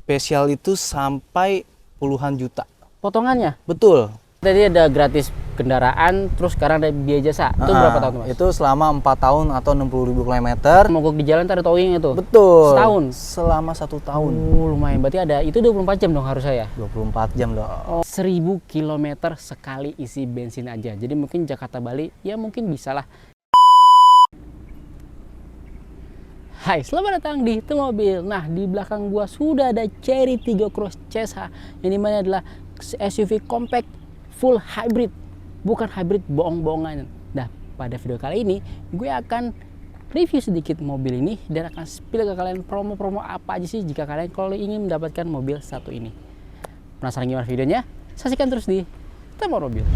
spesial itu sampai puluhan juta. Potongannya? Betul. Tadi ada gratis kendaraan, terus sekarang ada biaya jasa. Itu berapa tahun, Mas? Itu selama 4 tahun atau 60.000 km. Mogok di jalan ada towing itu? Betul. Setahun? Selama 1 tahun. Lumayan. Berarti ada, itu 24 jam dong harusnya ya? 24 jam dong. 1000 km sekali isi bensin aja. Jadi mungkin Jakarta Bali, ya mungkin bisa lah. Hai, selamat datang di Itu Mobil. Nah, di belakang gua sudah ada Chery Tiggo Cross CSH, yang dimana adalah SUV compact full hybrid, bukan hybrid bohong-bohongan. Nah, pada video kali ini gue akan review sedikit mobil ini dan akan spill ke kalian promo-promo apa aja sih jika kalian kalau ingin mendapatkan mobil satu ini. Penasaran gimana videonya? Saksikan terus di Itu Mobil.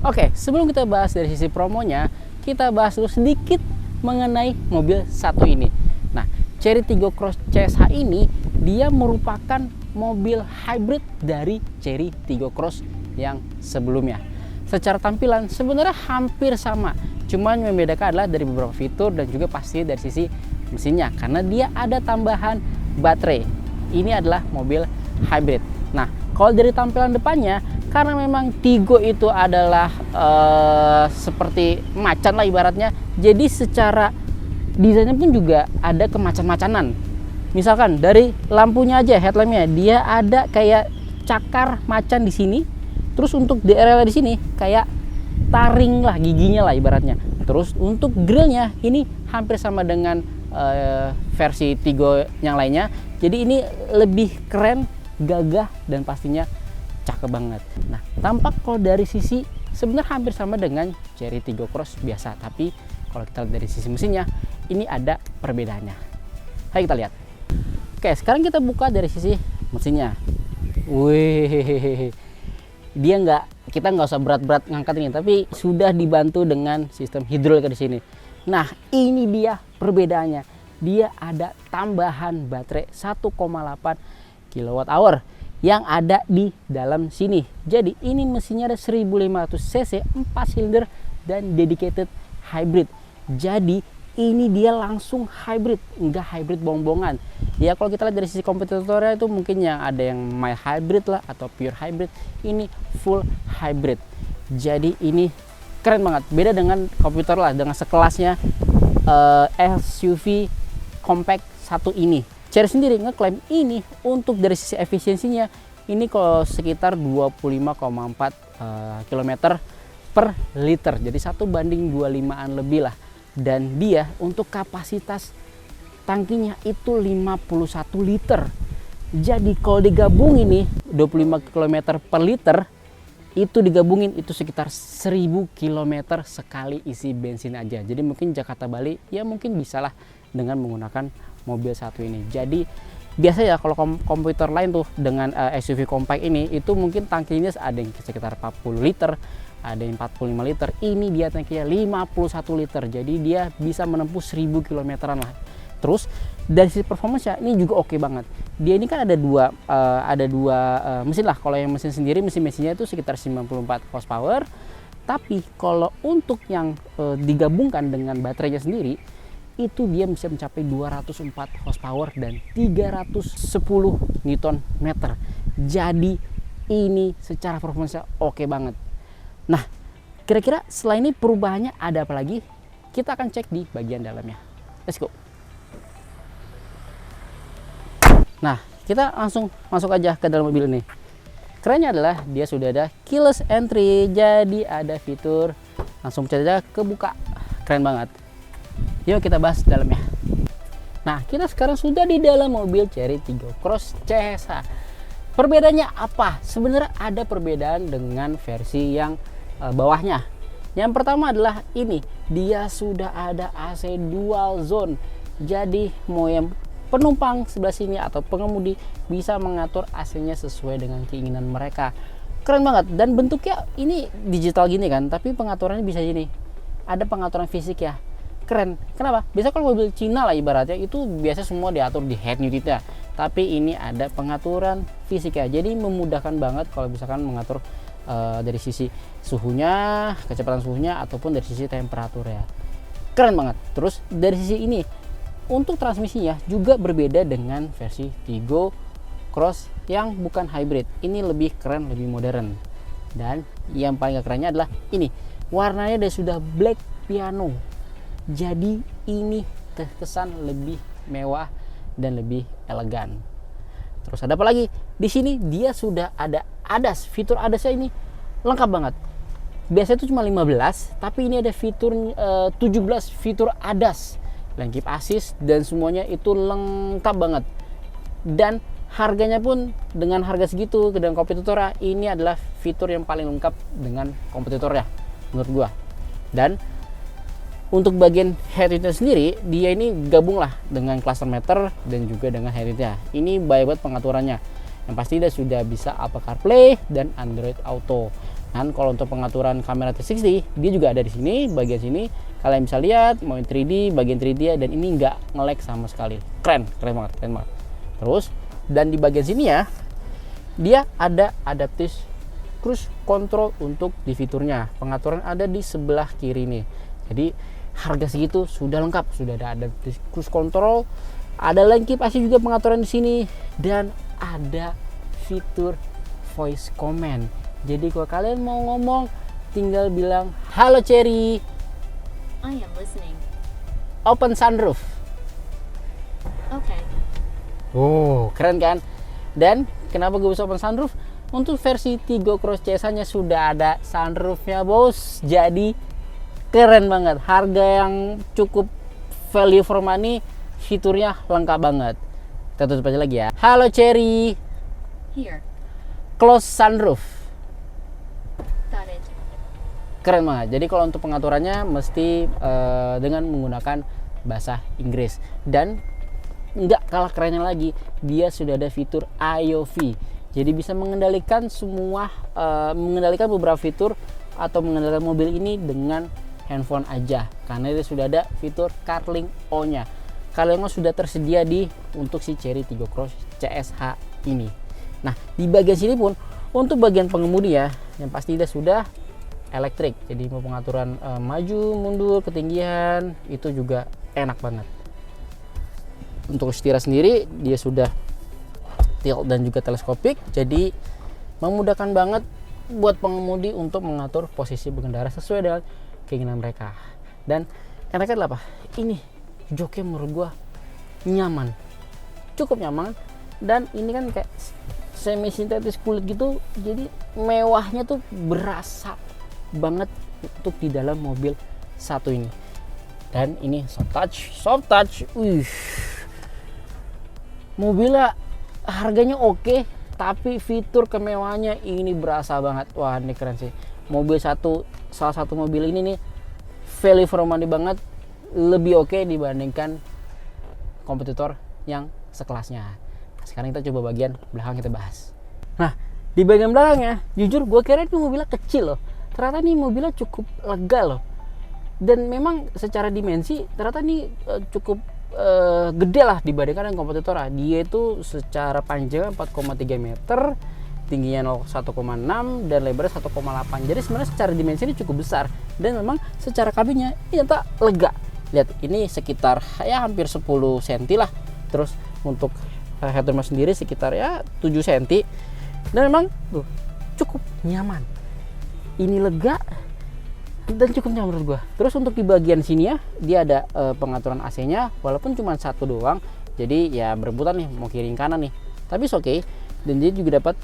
Oke, sebelum kita bahas dari sisi promonya, kita bahas dulu sedikit mengenai mobil satu ini. Nah, Chery Tiggo Cross CSH ini dia merupakan mobil hybrid dari Chery Tiggo Cross yang sebelumnya. Secara tampilan sebenarnya hampir sama, cuman yang membedakan adalah dari beberapa fitur dan juga pasti dari sisi mesinnya, karena dia ada tambahan baterai. Ini adalah mobil hybrid. Nah, kalau dari tampilan depannya, karena memang Tiggo itu adalah seperti macan lah ibaratnya, jadi secara desainnya pun juga ada kemacan-macanan. Misalkan dari lampunya aja, headlampnya dia ada kayak cakar macan di sini, terus untuk di area di sini kayak taring lah giginya lah ibaratnya. Terus untuk grillnya ini hampir sama dengan versi Tiggo yang lainnya, jadi ini lebih keren, gagah, dan pastinya cakep banget. Nah, tampak kalau dari sisi sebenarnya hampir sama dengan Chery Tiggo Cross biasa, tapi kalau kita lihat dari sisi mesinnya ini ada perbedaannya. Ayo kita lihat. Oke, sekarang kita buka dari sisi mesinnya. Wih, dia kita nggak usah berat-berat ngangkat ini, tapi sudah dibantu dengan sistem hidrolik di sini. Nah, ini dia perbedaannya. Dia ada tambahan baterai 1,8 kWh yang ada di dalam sini. Jadi ini mesinnya ada 1500 cc, 4 silinder dan dedicated hybrid. Jadi ini dia langsung hybrid, enggak hybrid bohong-bohongan. Ya kalau kita lihat dari sisi kompetitornya itu mungkin yang ada yang mild hybrid lah atau pure hybrid. Ini full hybrid. Jadi ini keren banget. Beda dengan kompetitor lah, dengan sekelasnya SUV compact satu ini. Chery sendiri ngeklaim ini untuk dari sisi efisiensinya ini kalau sekitar 25,4 km per liter. Jadi 1:25-an lebih lah. Dan dia untuk kapasitas tangkinya itu 51 liter. Jadi kalau digabung ini 25 km per liter itu digabungin itu sekitar 1000 km sekali isi bensin aja. Jadi mungkin Jakarta Bali ya mungkin bisalah dengan menggunakan mobil satu ini. Jadi biasa ya kalau komputer lain tuh dengan SUV compact ini itu mungkin tangkinya ada yang sekitar 40 liter, ada yang 45 liter. Ini dia tangkinya 51 liter. Jadi dia bisa menempuh 1000 kilometeran lah. Terus dari sisi performance-nya ini juga oke banget. Dia ini kan ada dua mesin lah. Kalau yang mesin sendiri mesinnya itu sekitar 94 horsepower. Tapi kalau untuk yang digabungkan dengan baterainya sendiri itu dia bisa mencapai 204 horsepower dan 310 Nm. Jadi ini secara performance oke banget. Nah, kira-kira selain ini perubahannya ada apa lagi? Kita akan cek di bagian dalamnya. Let's go. Nah, kita langsung masuk aja ke dalam mobil ini. Kerennya adalah dia sudah ada keyless entry, jadi ada fitur langsung pencet aja kebuka. Keren banget. Yuk kita bahas dalamnya. Nah, kita sekarang sudah di dalam mobil Chery Tiggo Cross CSH. Perbedaannya apa? Sebenarnya ada perbedaan dengan versi yang bawahnya. Yang pertama adalah ini, dia sudah ada AC dual zone. Jadi mau yang penumpang sebelah sini atau pengemudi bisa mengatur AC-nya sesuai dengan keinginan mereka. Keren banget, dan bentuknya ini digital gini kan, tapi pengaturannya bisa gini. Ada pengaturan fisik ya. Keren. Kenapa? Biasa kalau mobil Cina lah ibaratnya itu biasa semua diatur di head unitnya. Tapi ini ada pengaturan fisik ya. Jadi memudahkan banget kalau misalkan mengatur dari sisi suhunya, kecepatan suhunya ataupun dari sisi temperatur ya. Keren banget. Terus dari sisi ini untuk transmisinya juga berbeda dengan versi Tigo Cross yang bukan hybrid. Ini lebih keren, lebih modern. Dan yang paling kerennya adalah ini. Warnanya sudah black piano. Jadi ini terkesan lebih mewah dan lebih elegan. Terus ada apa lagi? Di sini dia sudah ada ADAS. Fitur ADAS-nya ini lengkap banget. Biasanya itu cuma 15, tapi ini ada fitur 17 fitur ADAS. Lane keep assist dan semuanya itu lengkap banget. Dan harganya pun dengan harga segitu dengan kompetitornya, ini adalah fitur yang paling lengkap dengan kompetitornya menurut gua. Dan untuk bagian head unitnya sendiri, dia ini gabung lah dengan cluster meter dan juga dengan head unitnya. Ini banyak banget pengaturannya. Yang pasti dia sudah bisa Apple CarPlay dan Android Auto. Dan kalau untuk pengaturan kamera 360, dia juga ada di sini, bagian sini. Kalian bisa lihat mau 3D, bagian 3D ya, dan ini nggak nge-lag sama sekali. Keren banget, keren banget. Terus dan di bagian sini ya, dia ada adaptive cruise control untuk di fiturnya. Pengaturan ada di sebelah kiri nih. Jadi harga segitu sudah lengkap, sudah ada adaptive cruise control, ada lane keep assist juga pengaturan di sini, dan ada fitur voice command. Jadi kalau kalian mau ngomong, tinggal bilang halo Cherry, I am listening. open sunroof. Okay. Oh, keren kan? Dan kenapa gue bisa open sunroof? Untuk versi Tigo Cross CS-nya sudah ada sunroofnya bos. Jadi keren banget. Harga yang cukup value for money, fiturnya lengkap banget. Kita tutup aja lagi ya. Halo Cherry, Here. close sunroof. Got it. Keren banget. Jadi kalau untuk pengaturannya mesti dengan menggunakan bahasa Inggris. Dan nggak kalah kerennya lagi, dia sudah ada fitur IOV. Jadi bisa mengendalikan mengendalikan beberapa fitur atau mengendalikan mobil ini dengan handphone aja. Karena dia sudah ada fitur CarLink O-nya. CarLink O sudah tersedia untuk si Cherry Tigo Cross CSH ini. Nah, di bagian sini pun untuk bagian pengemudi ya, yang pasti dia sudah elektrik. Jadi mau pengaturan maju, mundur, ketinggian itu juga enak banget. Untuk setirnya sendiri dia sudah tilt dan juga teleskopik, jadi memudahkan banget buat pengemudi untuk mengatur posisi berkendara sesuai dengan keinginan mereka. Dan enaknya adalah apa? Ini joknya menurut gua nyaman, cukup nyaman, dan ini kan kayak semi sintetis kulit gitu, jadi mewahnya tuh berasa banget untuk di dalam mobil satu ini. Dan ini soft touch, mobilnya harganya oke, tapi fitur kemewahannya ini berasa banget. Wah, ini keren sih. Salah satu mobil ini nih value for money banget, lebih oke dibandingkan kompetitor yang sekelasnya. Nah, sekarang kita coba bagian belakang kita bahas. Nah, di bagian belakangnya, jujur gue kira ini mobilnya kecil loh. Ternyata ini mobilnya cukup lega loh. Dan memang secara dimensi ternyata ini cukup gede lah dibandingkan dengan kompetitor. Dia itu secara panjang 4,3 meter, tingginya 1,6 dan lebarnya 1,8. Jadi sebenarnya secara dimensi ini cukup besar, dan memang secara kabinnya ini ternyata lega. Lihat, ini sekitar ya hampir 10 cm lah. Terus untuk headroom sendiri sekitar ya 7 cm. Dan memang tuh cukup nyaman. Ini lega dan cukup nyaman menurut gua. Terus untuk di bagian sini ya, dia ada pengaturan AC-nya, walaupun cuma satu doang. Jadi ya berebutan nih mau kiri kanan nih. Tapi oke. Dan dia juga dapat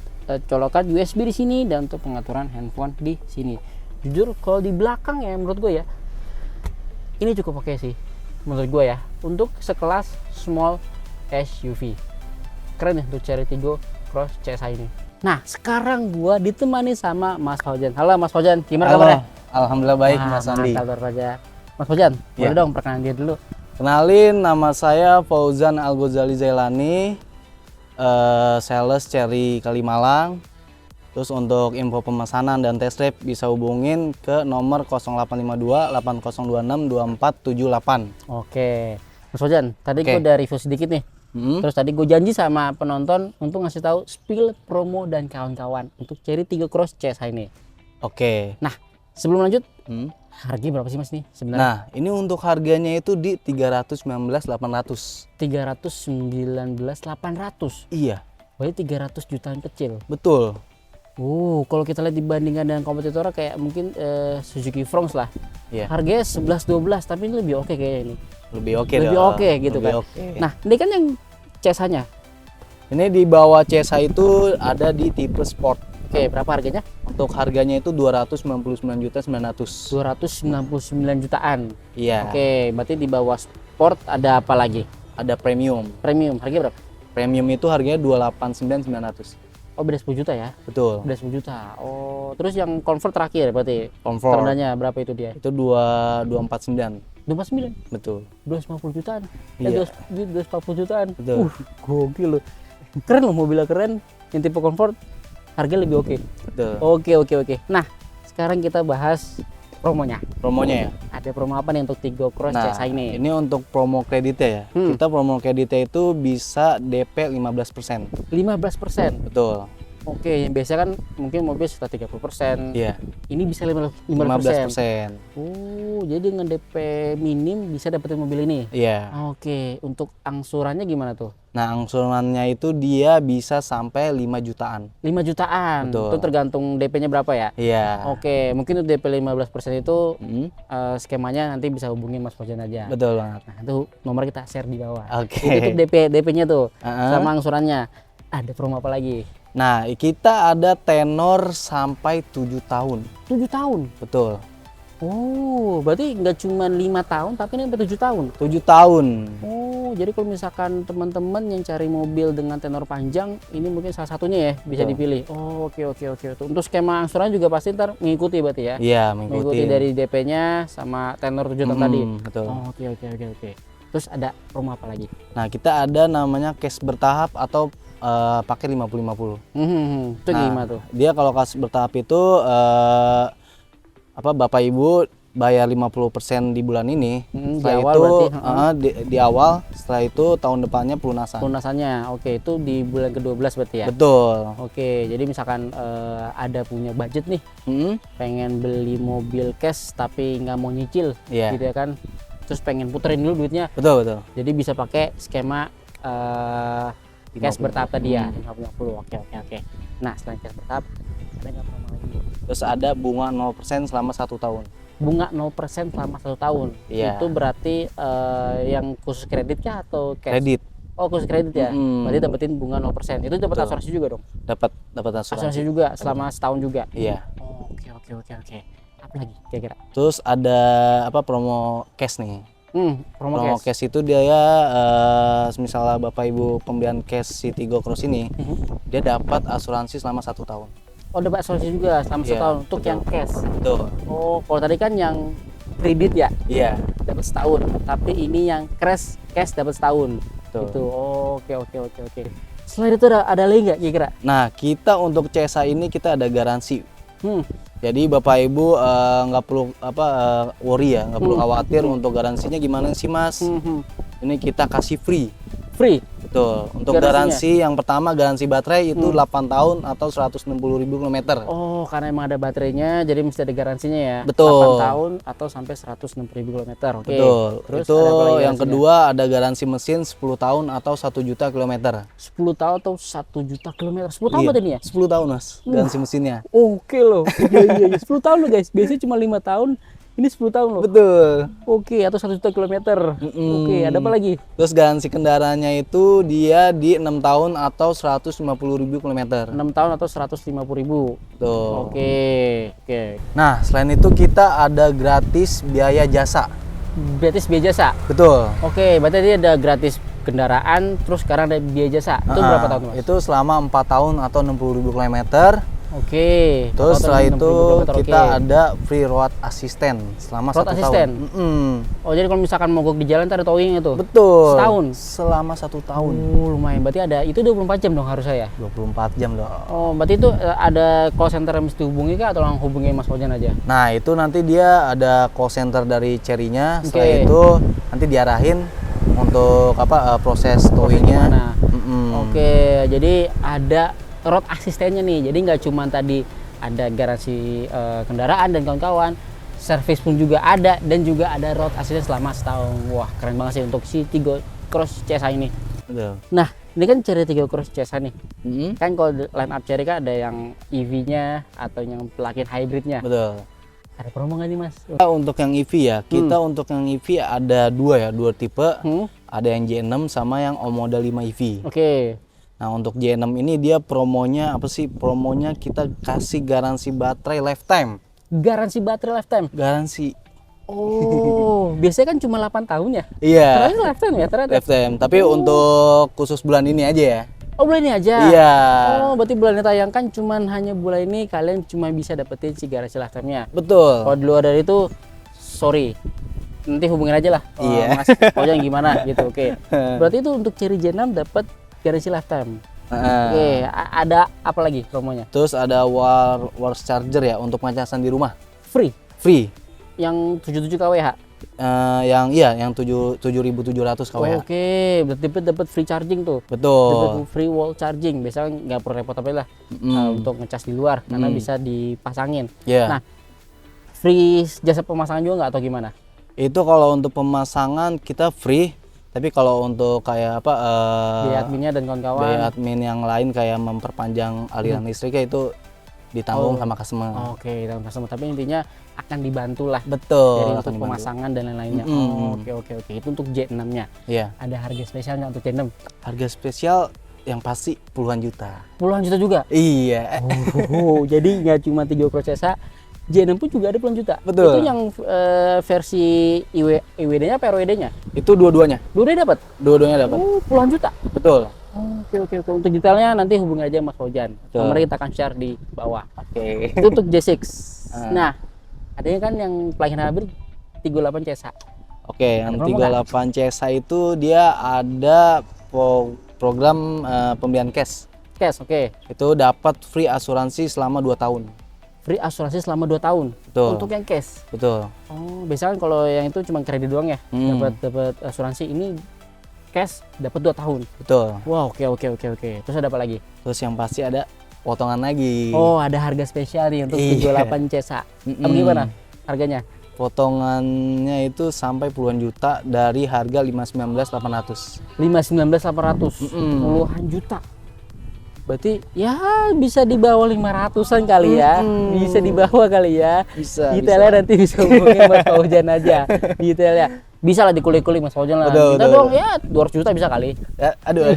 colokan USB di sini dan untuk pengaturan handphone di sini. Jujur kalau di belakang ya menurut gue ya, ini cukup oke sih menurut gue ya untuk sekelas small SUV. Keren ya untuk Cherry Tigo Cross CSI ini. Nah, sekarang gue ditemani sama Mas Fauzan. Halo Mas Fauzan, gimana kabarnya? Alhamdulillah baik, Mas Andi. Mas Fauzan, boleh Ya. dong perkenalan diri dulu. Kenalin, nama saya Fauzan Al-Ghazali Zailani, sales Cherry Kalimalang. Terus untuk info pemesanan dan test drive bisa hubungin ke nomor 0852 8026 2478. Oke. Mas Fauzan, tadi Oke. gue udah review sedikit nih. Terus tadi gue janji sama penonton untuk ngasih tahu spill promo dan kawan-kawan untuk Cherry Tiggo Cross CSH ini. Oke. Nah, sebelum lanjut, Hmm. harganya berapa sih Mas nih sebenarnya? Nah, ini untuk harganya itu di 319.800. 319.800. Iya, Berarti 300 jutaan kecil. betul. Kalau kita lihat dibandingkan dengan kompetitor kayak mungkin Suzuki Fronx lah. Iya. Harganya 11-12, tapi ini lebih oke kayaknya ini. Lebih oke Lebih dong. oke gitu Lebih kan. oke. Nah, ini kan yang CSH-nya. Ini di bawah CSH itu ada di tipe sport. Oke, berapa harganya? Untuk harganya itu 299.900. 299 jutaan. Iya. Oke, berarti di bawah sport ada apa lagi? Ada premium. Premium, harganya berapa? Premium itu harganya 289.900. Oh, beda 10 juta ya? Betul. Beda 10 juta. Oh, terus yang convert terakhir berarti Comfort. terendahnya berapa itu dia? Itu 249. 29, Betul. 250 jutaan. Iya. 240 jutaan. Betul. Gokil loh. Keren loh, mobilnya keren. Yang tipe comfort, harga lebih oke. Betul. Oke. Nah, sekarang kita bahas promonya. Promonya ya. Ada promo apa nih untuk Tiggo Cross Nah, CSH ini? ini untuk promo kreditnya ya. Kita promo kreditnya itu bisa DP 15%. 15%. Betul. Oke, yang biasa kan mungkin mobil sekitar 30%. Iya. Ini bisa 15%. 15%. Oh, jadi dengan DP minim bisa dapetin mobil ini. Iya. Oke, untuk angsurannya gimana tuh? Nah, angsurannya itu dia bisa sampai 5 jutaan. 5 jutaan. Betul. Itu tergantung DP-nya berapa ya? Iya. Oke, mungkin untuk DP 15% itu Hmm, skemanya nanti bisa hubungin Mas Fauzan aja. betul banget. Nah, itu nomor kita share di bawah. Oke. Itu DP-nya tuh Uh-uh. sama angsurannya. Ada promo apa lagi? Nah, kita ada tenor sampai 7 tahun. 7 tahun. Betul. Oh, berarti nggak cuma 5 tahun tapi ini sampai 7 tahun. 7 tahun. Oh, jadi kalau misalkan teman-teman yang cari mobil dengan tenor panjang, ini mungkin salah satunya ya bisa Betul. dipilih. Oh, oke. Untuk skema angsuran juga pasti ntar mengikuti berarti ya. Iya, Mengikuti mengikuti. dari DP-nya sama tenor 7 tahun tadi. Betul. Oh, oke. Terus ada promo apa lagi? Nah, kita ada namanya cash bertahap atau pakai 50-50. Itu Nah, gimana tuh? Dia kalau cash bertahap itu Bapak Ibu bayar 50% di bulan ini. Di Setelah awal itu berarti, di awal, setelah itu tahun depannya pelunasan. Lunasannya, oke, itu di bulan ke-12 berarti ya? Betul. Oke, jadi misalkan ada punya budget nih, Mm-mm. pengen beli mobil cash tapi nggak mau nyicil, Iya. gitu ya kan? Terus pengen puterin dulu duitnya, Betul. jadi bisa pakai skema cash 50. bertahap tadi ya, 50. Oke. Nah, selain cash bertahap, ada nggak promo lagi? Terus ada bunga 0% selama 1 tahun. Bunga 0% selama 1 tahun. Iya. Itu berarti yang khusus kredit kah atau cash? Kredit Oh, khusus kredit ya. Mm-mm. Berarti dapetin bunga 0%. Itu dapat Betul. asuransi juga dong. dapat Asuransi asuransi. juga selama setahun juga. Iya. Oh, oke. Apa lagi kira-kira? Terus ada promo cash nih. Promo Promo cash. cash itu dia misalnya Bapak Ibu pembelian cash si Tiggo Cross ini, dia dapat asuransi selama 1 tahun. Oh, dapat asuransi juga selama Iya, setahun untuk betul. yang cash. Betul. Oh, kalau tadi kan yang kredit ya Iya. dapat setahun, tapi ini yang cash dapat setahun. Betul. Gitu. Oh, oke. Selain itu ada lagi nggak kira-kira? Nah, kita untuk CSA ini kita ada garansi. Hmm. Jadi Bapak Ibu nggak perlu worry ya, nggak perlu khawatir untuk garansinya gimana sih Mas. Ini kita kasih free. Free. Betul. Untuk Garansinya? garansi yang pertama garansi baterai itu 8 tahun atau 160.000 km. Oh, karena emang ada baterainya, jadi mesti ada garansinya ya. Betul. 8 tahun atau sampai 160.000 km. Oke. Betul. Terus Itu ada apa lagi yang garansinya? kedua ada garansi mesin 10 tahun atau 1 juta kilometer. 10 tahun atau 1 juta kilometer. 10 tahun Iya, berarti ini ya? 10 tahun Mas, garansi mesinnya. Oke loh. Iya. 10 tahun loh guys. Biasanya cuma 5 tahun. Ini 10 tahun loh. Betul. Oke, atau 1 juta kilometer. Oke, ada apa lagi? Terus garansi kendaraannya itu dia di 6 tahun atau 150.000 km. 6 tahun atau 150.000. Tuh. Oke. Nah, selain itu kita ada gratis biaya jasa. Gratis biaya jasa. Betul. Oke, berarti dia ada gratis kendaraan, terus sekarang ada biaya jasa. Itu berapa tahun, Mas? Itu selama 4 tahun atau 60.000 km. Oke. Terus Total setelah 60.000 itu kilometer, kita oke. ada free road assistant selama Road 1 assistant? tahun. Mm-mm. Oh, jadi kalau misalkan mogok di jalan ntar ada towing itu? Betul. Setahun? Selama 1 tahun. Lumayan. Berarti ada, itu 24 jam dong harusnya ya? 24 jam dong. Oh, berarti itu ada call center yang mesti hubungi kah atau langsung hubungi Mas Fauzan aja? Nah, itu nanti dia ada call center dari Cherry-nya. Setelah Oke. itu nanti diarahin untuk proses towingnya. gimana? Mm-mm. Oke, jadi ada road asistennya nih. Jadi nggak cuma tadi ada garansi kendaraan dan kawan-kawan, servis pun juga ada, dan juga ada road assistant selama setahun. Wah, keren banget sih untuk si Tigo Cross CSA ini. Betul. Nah, ini kan Cherry Tigo Cross CSA nih. Mm-mm. Kan kalau line up Cherry kan ada yang EV-nya atau yang plug-in hybridnya. Betul. Ada promo nggak nih, Mas? Untuk yang EV ya, kita untuk yang EV ada dua tipe. Ada yang J6 sama yang Omoda 5 EV. Oke. Nah, untuk J6 ini dia promonya apa sih? Promonya kita kasih garansi baterai lifetime. Garansi baterai lifetime. Garansi. Oh, biasanya kan cuma 8 tahun ya? Iya. Ternyata lifetime ya ternyata. Lifetime. Tapi untuk khusus bulan ini aja ya. Oh, bulan ini aja? Iya. Oh, berarti bulan ini tayangkan cuman hanya bulan ini kalian cuma bisa dapetin si garansi lifetime-nya. Betul. Kalau di luar dari itu, sorry. Nanti hubungin aja lah. Iya. Mas Fauzan gimana gitu, oke. Berarti itu untuk Cherry J6 dapat garansi lifetime. Oke, ada apa lagi promonya? Terus ada war charger ya untuk pencasan di rumah. Free Free. yang 77 kWh. Yang 7.700 kWh. Oke, berarti dapat free charging tuh. Betul. Dapat free wall charging. Biasanya nggak perlu repot apa lah untuk ngecas di luar karena bisa dipasangin. Iya. Nah, free jasa pemasangan juga nggak atau gimana? Itu kalau untuk pemasangan kita free, tapi kalau untuk kayak Biaya adminnya dan kawan-kawan. biaya admin yang lain kayak memperpanjang aliran listriknya itu ditanggung sama customer. Oke, dalam customer. Tapi intinya akan dibantu lah Betul. dari akan untuk dibantu. pemasangan dan lain-lainnya. Oke. Itu untuk J6-nya. Iya. Ada harga spesial nggak untuk J6? Harga spesial yang pasti puluhan juta. Puluhan juta juga. Iya. Oh, jadi nggak cuma Tigo Cross CSA, J6 pun juga ada puluhan juta. Betul. Itu yang versi IWD-nya apa RWD-nya? Itu dua-duanya. Dua-duanya dapat. Dua-duanya dapat. Oh, puluhan juta. Betul. Oke. Untuk detailnya nanti hubungi aja Mas Fauzan. Betul. Nomornya kita akan share di bawah. Oke. Itu untuk J6. Nah, adanya kan yang plug-in hybrid 38 CSA. Oke, yang promo nggak? 38 CSA itu dia ada program pembelian cash. Cash, oke. Itu dapat free asuransi selama 2 tahun. Free asuransi selama 2 tahun. Betul. Untuk yang cash. Betul. Oh, biasanya kan kalau yang itu cuma kredit doang ya. Dapat asuransi, ini cash dapat 2 tahun. Betul. Wow, oke. Terus ada apa lagi? Terus yang pasti ada potongan lagi. Oh, ada harga spesial nih untuk Iya. 38 CSA. Apa gimana harganya? Potongannya itu sampai puluhan juta dari harga 519.800. 519.800. Puluhan juta. Berarti ya bisa di bawah 500-an kali ya. Bisa di bawah kali ya. Bisa. Detailnya nanti bisa hubungin Mas Fauzan aja. Detailnya. Bisa lah dikulik-kulik Mas Fauzan lah. Betul, Kita betul. dong ya 200 juta bisa kali. Ya, aduh.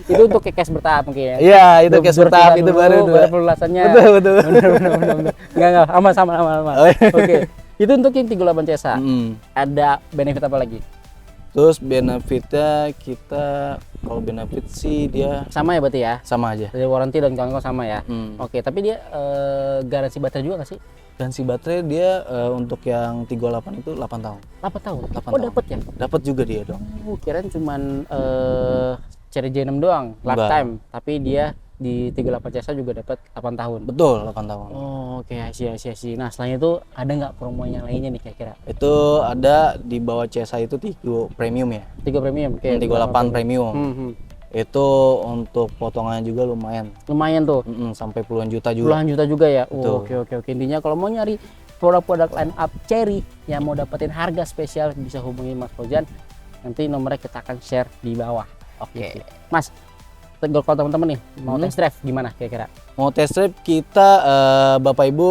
Itu untuk cash bertahap mungkin ya. Iya, itu cash Berpindah bertahap itu dulu, baru baru pelunasannya. Betul. Bener. Enggak. Aman. Oh, iya. Oke. Itu untuk yang 38 CSA. Mm. Ada benefit apa lagi? Terus benefitnya kita kalau benefit sih dia Sama ya berarti ya? sama aja. Dari warranty dan kawan-kawan sama ya? Hmm. Oke, tapi dia garansi baterai juga nggak sih? Dan si baterai dia untuk yang 38 itu 8 tahun. 8 tahun? 8 Oh tahun. dapat ya? Dapat juga dia dong. Kirain cuman Cherry J6 doang, lifetime. Tapi dia di 38 CSA juga dapat 8 tahun. Betul, 8 tahun. Oh, oke, sih. Nah, selain itu ada nggak promo yang lainnya nih kira-kira? Itu ada di bawah CSA itu Tigo Premium ya. Tigo Premium, oke. 38 Premium. Hmm. Itu untuk potongannya juga lumayan. Lumayan tuh. Sampai puluhan juta juga. Puluhan juta juga ya. Betul. Oke. Intinya kalau mau nyari produk-produk line up Cherry yang mau dapetin harga spesial bisa hubungi Mas Fauzan. Nanti nomornya kita akan share di bawah. Oke. Mas, kalau teman-teman nih mau test drive gimana kira-kira? Mau test drive kita Bapak Ibu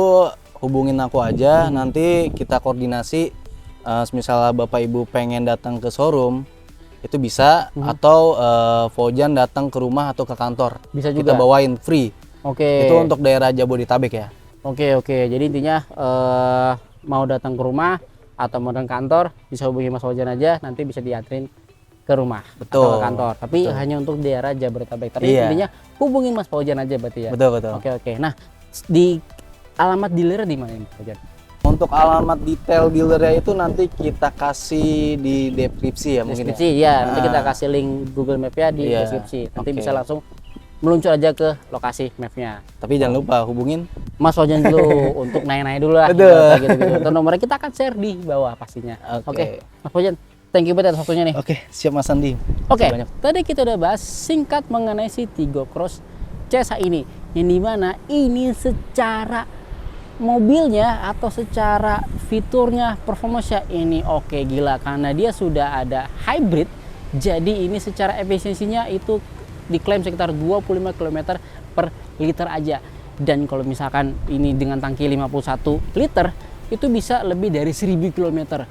hubungin aku aja, nanti kita koordinasi. Misalnya Bapak Ibu pengen datang ke showroom itu bisa, atau Fauzan datang ke rumah atau ke kantor. Bisa Kita juga. bawain free. Oke. Itu untuk daerah Jabodetabek ya. Oke. Jadi intinya mau datang ke rumah atau mau datang ke kantor bisa hubungi Mas Fauzan aja, nanti bisa dianterin ke rumah Betul, atau ke kantor, tapi betul. hanya untuk daerah Jabodetabek. Tapi Iya. intinya hubungin Mas Fauzan aja berarti ya. Betul, betul. Oke. Nah, di alamat dealer di mana Mas Fauzan? Untuk alamat detail dealernya itu nanti kita kasih di deskripsi ya mungkin Deskripsi ya. ya, nanti kita kasih link Google Map ya di Iya, deskripsi. Nanti oke. bisa langsung meluncur aja ke lokasi mapnya. Tapi jangan lupa hubungin. Mas Fauzan dulu untuk nanya-nanya dulu lah. Betul. Gitu. Untuk nomornya kita akan share di bawah pastinya. Oke. Mas Fauzan, thank you banget atas waktunya nih. Oke, siap Mas Andi. Oke, Banyak. tadi kita udah bahas singkat mengenai si Tigo Cross CSA ini, yang dimana ini secara mobilnya atau secara fiturnya, performanya ini oke gila karena dia sudah ada hybrid. Jadi ini secara efisiensinya itu diklaim sekitar 25 km per liter aja. Dan kalau misalkan ini dengan tangki 51 liter itu bisa lebih dari 1000 km.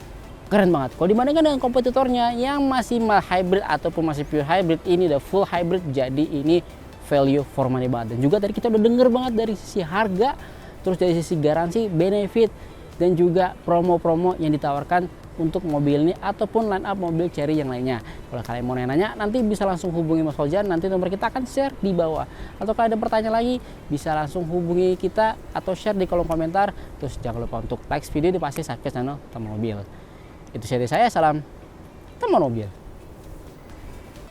Keren banget. Kalau dibandingkan dengan kompetitornya yang masih mild hybrid ataupun masih pure hybrid, ini udah full hybrid, jadi ini value for money banget. Dan juga tadi kita udah denger banget dari sisi harga, terus dari sisi garansi, benefit, dan juga promo-promo yang ditawarkan untuk mobil ini ataupun line up mobil Chery yang lainnya. Kalau kalian mau nanya, nanti bisa langsung hubungi Mas Fauzan, nanti nomor kita akan share di bawah. Atau kalau ada pertanyaan lagi, bisa langsung hubungi kita atau share di kolom komentar. Terus jangan lupa untuk like video, dan pasti subscribe channel Teman Mobil. Itu dari saya, salam Teman Mobil.